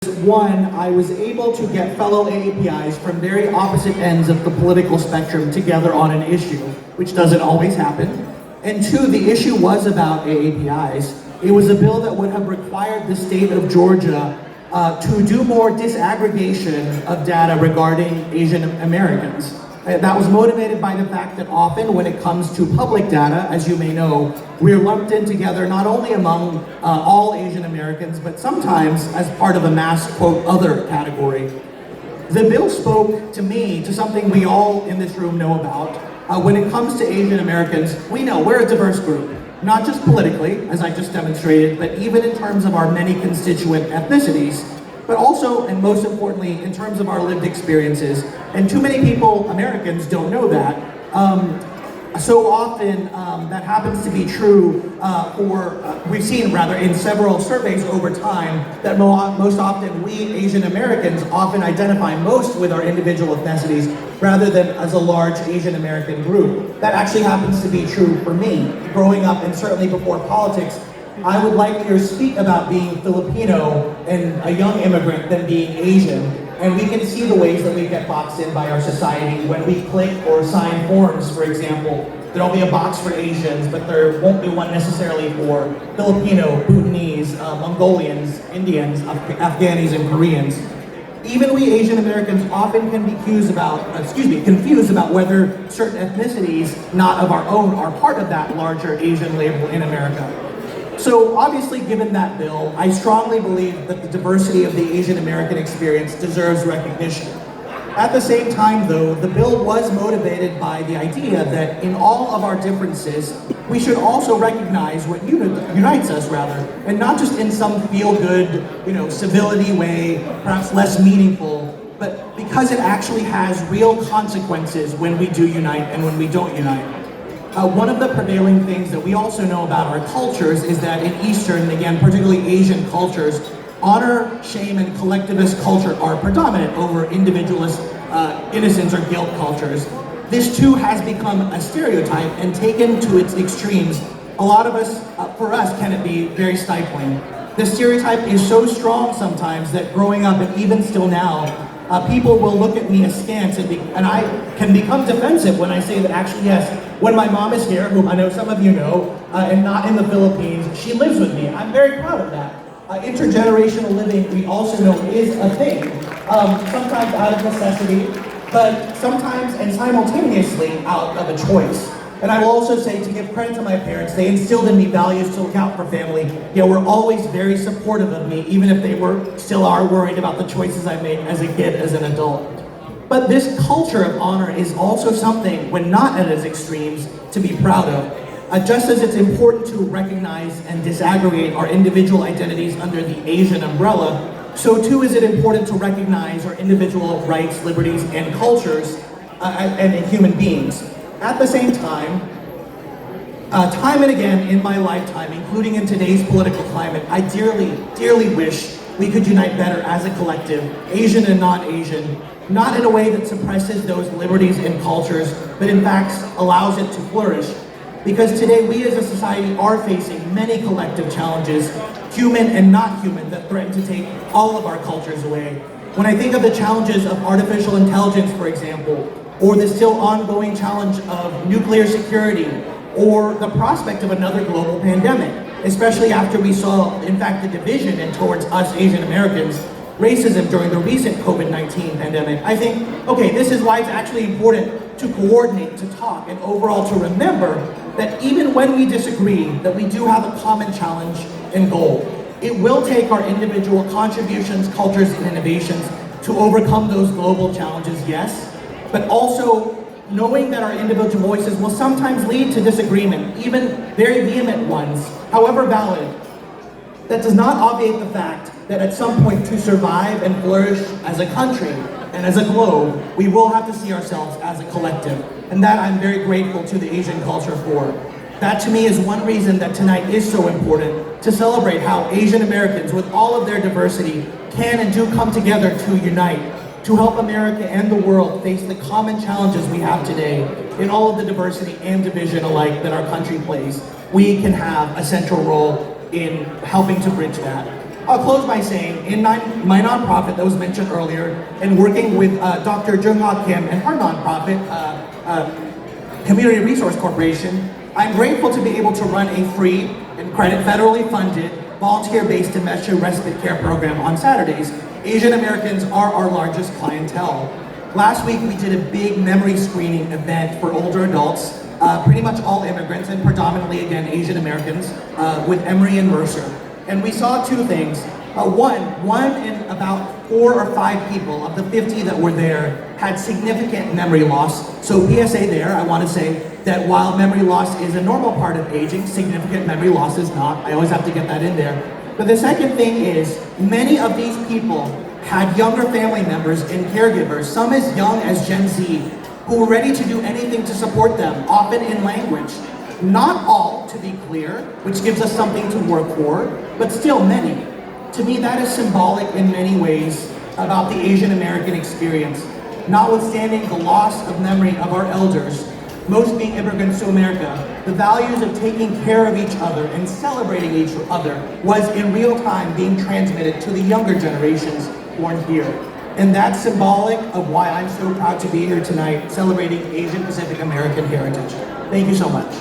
One, I was able to get fellow AAPIs from very opposite ends of the political spectrum together on an issue, which doesn't always happen. And two, the issue was about AAPIs. It was a bill that would have required the state of Georgia to do more disaggregation of data regarding Asian Americans. That was motivated by the fact that often when it comes to public data, as you may know, we're lumped in together not only among all Asian Americans, but sometimes as part of a mass, quote, other category. The bill spoke to me, to something we all in this room know about. When it comes to Asian Americans, we know we're a diverse group, not just politically, as I just demonstrated, but even in terms of our many constituent ethnicities, but also, and most importantly, in terms of our lived experiences. And too many people, Americans, don't know that. So often, that happens to be true we've seen rather in several surveys over time that most often we Asian Americans often identify most with our individual ethnicities rather than as a large Asian American group. That actually happens to be true for me. Growing up and certainly before politics, I would likelier speak about being Filipino and a young immigrant than being Asian. And we can see the ways that we get boxed in by our society when we click or sign forms, for example. There'll be a box for Asians, but there won't be one necessarily for Filipino, Bhutanese, Mongolians, Indians, Afghanis, and Koreans. Even we Asian Americans often can be confused about whether certain ethnicities, not of our own, are part of that larger Asian label in America. So obviously, given that bill, I strongly believe that the diversity of the Asian American experience deserves recognition. At the same time, though, the bill was motivated by the idea that in all of our differences, we should also recognize what unites us, and not just in some feel-good, civility way, perhaps less meaningful, but because it actually has real consequences when we do unite and when we don't unite. One of the prevailing things that we also know about our cultures is that in Eastern, again, particularly Asian cultures, honor, shame, and collectivist culture are predominant over individualist innocence or guilt cultures. This too has become a stereotype, and taken to its extremes, a lot of us, for us, can it be very stifling. The stereotype is so strong sometimes that growing up, and even still now, people will look at me askance, and I can become defensive when I say that actually, yes, when my mom is here, whom I know some of you know, and not in the Philippines, she lives with me. I'm very proud of that. Intergenerational living, we also know, is a thing, sometimes out of necessity, but sometimes and simultaneously out of a choice. And I will also say, to give credit to my parents, they instilled in me values to look out for family. Were always very supportive of me, even if they still are worried about the choices I made as a kid, as an adult. But this culture of honor is also something, when not at its extremes, to be proud of. Just as it's important to recognize and disaggregate our individual identities under the Asian umbrella, so too is it important to recognize our individual rights, liberties, and cultures, and human beings. At the same time, time and again in my lifetime, including in today's political climate, I dearly, dearly wish we could unite better as a collective, Asian and non-Asian, not in a way that suppresses those liberties and cultures, but in fact allows it to flourish. Because today we as a society are facing many collective challenges, human and not human, that threaten to take all of our cultures away. When I think of the challenges of artificial intelligence, for example, or the still ongoing challenge of nuclear security, or the prospect of another global pandemic, especially after we saw, in fact, the division and towards us Asian Americans, racism during the recent COVID-19 pandemic, I think, okay, this is why it's actually important to coordinate, to talk, and overall to remember that even when we disagree, that we do have a common challenge and goal. It will take our individual contributions, cultures, and innovations to overcome those global challenges, yes, but also knowing that our individual voices will sometimes lead to disagreement, even very vehement ones, however valid. That does not obviate the fact that at some point, to survive and flourish as a country and as a globe, we will have to see ourselves as a collective. And that I'm very grateful to the Asian culture for. That to me is one reason that tonight is so important, to celebrate how Asian Americans, with all of their diversity, can and do come together to unite, to help America and the world face the common challenges we have today in all of the diversity and division alike that our country plays. We can have a central role in helping to bridge that. I'll close by saying, in my nonprofit that was mentioned earlier, and working with Dr. Jung-Ha Kim and her nonprofit, Community Resource Corporation, I'm grateful to be able to run a free and federally funded, volunteer-based dementia respite care program on Saturdays. Asian Americans are our largest clientele. Last week we did a big memory screening event for older adults, pretty much all immigrants and predominantly again Asian Americans, with Emory and Mercer. And we saw two things. One in about 4 or 5 people of the 50 that were there had significant memory loss. So PSA there, I want to say that while memory loss is a normal part of aging, significant memory loss is not. I always have to get that in there. But the second thing is, many of these people had younger family members and caregivers, some as young as Gen Z, who were ready to do anything to support them, often in language. Not all, to be clear, which gives us something to work for, but still many. To me, that is symbolic in many ways about the Asian American experience. Notwithstanding the loss of memory of our elders, most being immigrants to America, the values of taking care of each other and celebrating each other was in real time being transmitted to the younger generations born here. And that's symbolic of why I'm so proud to be here tonight celebrating Asian Pacific American heritage. Thank you so much.